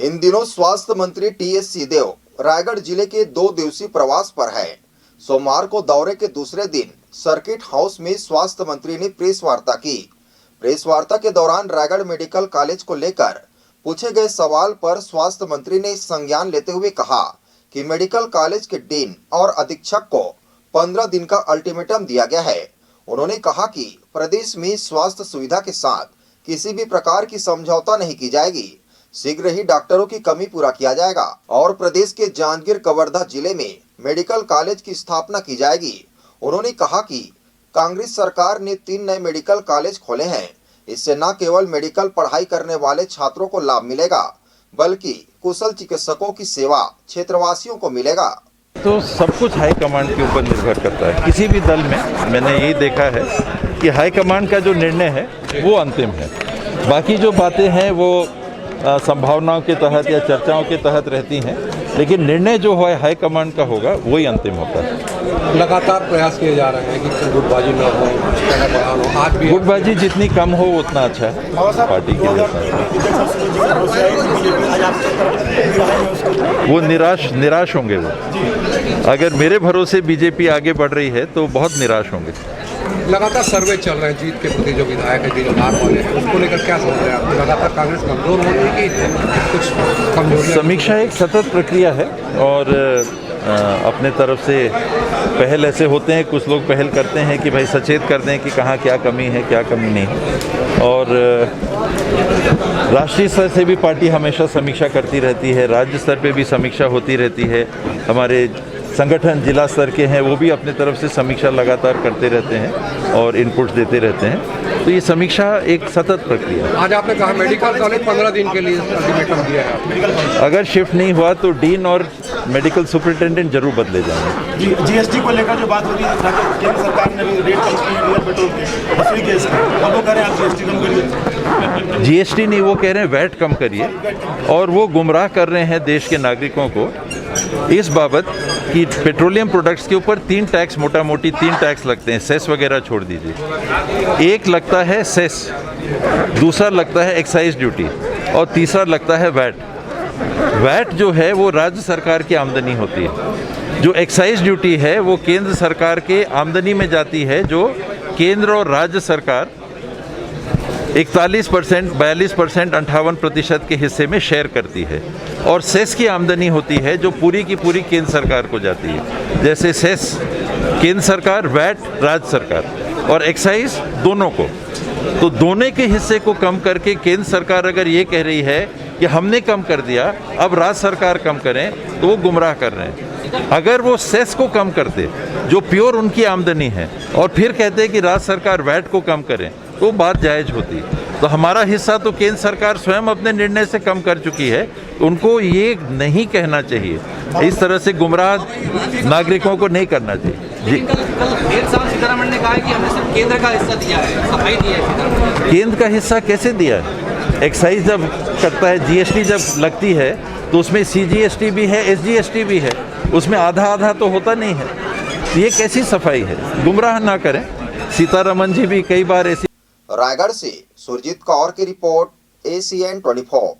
इन दिनों स्वास्थ्य मंत्री टीएस सिंहदेव रायगढ़ जिले के 2 दिवसीय प्रवास पर है। सोमवार को दौरे के दूसरे दिन सर्किट हाउस में स्वास्थ्य मंत्री ने प्रेस वार्ता की। प्रेस वार्ता के दौरान रायगढ़ मेडिकल कॉलेज को लेकर पूछे गए सवाल पर स्वास्थ्य मंत्री ने संज्ञान लेते हुए कहा कि मेडिकल कॉलेज के डीन और अधीक्षक को 15 दिन का अल्टीमेटम दिया गया है। उन्होंने कहा कि प्रदेश में स्वास्थ्य सुविधा के साथ किसी भी प्रकार की समझौता नहीं की जाएगी। शीघ्र ही डॉक्टरों की कमी पूरा किया जाएगा और प्रदेश के जांजगीर कवर्धा जिले में मेडिकल कॉलेज की स्थापना की जाएगी। उन्होंने कहा कि कांग्रेस सरकार ने 3 नए मेडिकल कॉलेज खोले हैं। इससे न केवल मेडिकल पढ़ाई करने वाले छात्रों को लाभ मिलेगा, बल्कि कुशल चिकित्सकों की सेवा क्षेत्रवासियों को मिलेगा। तो सब कुछ हाई कमांड के ऊपर निर्भर करता है। किसी भी दल में मैंने यही देखा है कि हाई कमांड का जो निर्णय है वो अंतिम है। बाकी जो बातें हैं वो संभावनाओं के तहत या चर्चाओं के तहत रहती हैं, लेकिन निर्णय जो है हाई कमांड का होगा वही अंतिम होता है। लगातार प्रयास किए जा रहे हैं कि गुटबाजी न हो, आज भी गुटबाजी जितनी कम हो उतना अच्छा है पार्टी के लिए। वो निराश होंगे। वो अगर मेरे भरोसे बीजेपी आगे बढ़ रही है तो बहुत निराश होंगे। लगातार सर्वे चल रहे हैं जीत के प्रति जो विधायक है, जो हार वाले हैं, उसको लेकर क्या सोच रहे हैं आप? लगातार कांग्रेस कमजोर हो रही है कि कुछ कमजोर? समीक्षा एक सतत प्रक्रिया है और अपने तरफ से पहल ऐसे होते हैं, कुछ लोग पहल करते हैं कि भाई सचेत कर दें कि कहाँ क्या कमी है, क्या कमी नहीं। और राष्ट्रीय स्तर से भी पार्टी हमेशा समीक्षा करती रहती है, राज्य स्तर पे भी समीक्षा होती रहती है। हमारे संगठन जिला स्तर के हैं, वो भी अपने तरफ से समीक्षा लगातार करते रहते हैं और इनपुट्स देते रहते हैं। तो ये समीक्षा एक सतत प्रक्रिया है। आज आपने कहा मेडिकल कॉलेज 15 दिन के लिए अल्टीमेटम दिया है आपने। अगर शिफ्ट नहीं हुआ तो डीन और मेडिकल सुपरिटेंडेंट जरूर बदले जाएंगे। जीएसटी को लेकर जो बात हो रही है, केंद्र सरकार ने रेट कम की है पेट्रोल के, बसरी गैस के, वो कह रहे हैं आप जीएसटी कम करिए। जीएसटी नहीं, वो कह रहे हैं वैट कम करिए, और वो गुमराह कर रहे हैं देश के नागरिकों को इस बाबत कि पेट्रोलियम प्रोडक्ट्स के ऊपर 3 टैक्स, मोटा मोटी 3 टैक्स लगते हैं। सेस वगैरह छोड़ दीजिए। एक लगता है सेस, दूसरा लगता है एक्साइज ड्यूटी और तीसरा लगता है वैट। वैट जो है वो राज्य सरकार की आमदनी होती है। जो एक्साइज ड्यूटी है वो केंद्र सरकार के आमदनी में जाती है, जो केंद्र और राज्य सरकार 41%, 42%, 58% के हिस्से में शेयर करती है। और सेस की आमदनी होती है जो पूरी की पूरी केंद्र सरकार को जाती है। जैसे सेस केंद्र सरकार, वैट राज्य सरकार और एक्साइज दोनों को। तो दोनों के हिस्से को कम करके केंद्र सरकार अगर ये कह रही है कि हमने कम कर दिया, अब राज्य सरकार कम करें, तो वो गुमराह कर रहे हैं। अगर वो सेस को कम करते जो प्योर उनकी आमदनी है और फिर कहते कि राज्य सरकार वैट को कम करें, तो बात जायज़ होती। तो हमारा हिस्सा तो केंद्र सरकार स्वयं अपने निर्णय से कम कर चुकी है। उनको ये नहीं कहना चाहिए, इस तरह से गुमराह नागरिकों को नहीं करना चाहिए। जी, कल 1.5 साल सीतारमण ने कहा है कि हमने सिर्फ केंद्र का हिस्सा दिया है, सफाई दी है। केंद्र का हिस्सा कैसे दिया है? एक्साइज जब करता है, जीएसटी जब लगती है तो उसमें सीजीएसटी भी है, एसजीएसटी भी है, उसमें आधा आधा तो होता नहीं है। ये कैसी सफाई है? गुमराह ना करें। सीतारमण जी भी कई बार ऐसी। रायगढ़ से सुरजीत कौर की रिपोर्ट, ACN 24।